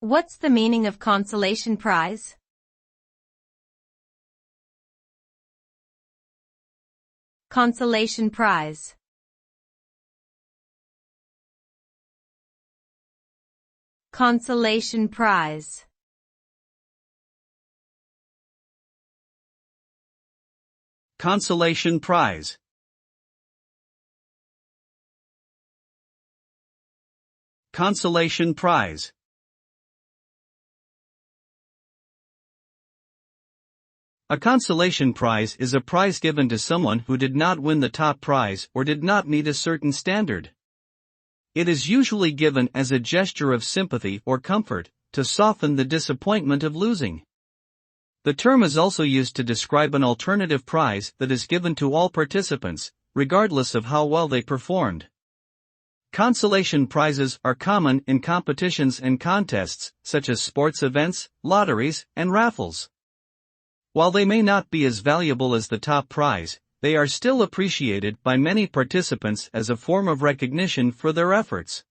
What's the meaning of consolation prize? Consolation prize. Consolation prize. Consolation prize. Consolation prize. A consolation prize is a prize given to someone who did not win the top prize or did not meet a certain standard. It is usually given as a gesture of sympathy or comfort, to soften the disappointment of losing. The term is also used to describe an alternative prize that is given to all participants, regardless of how well they performed. Consolation prizes are common in competitions and contests, such as sports events, lotteries, and raffles. While they may not be as valuable as the top prize, they are still appreciated by many participants as a form of recognition for their efforts.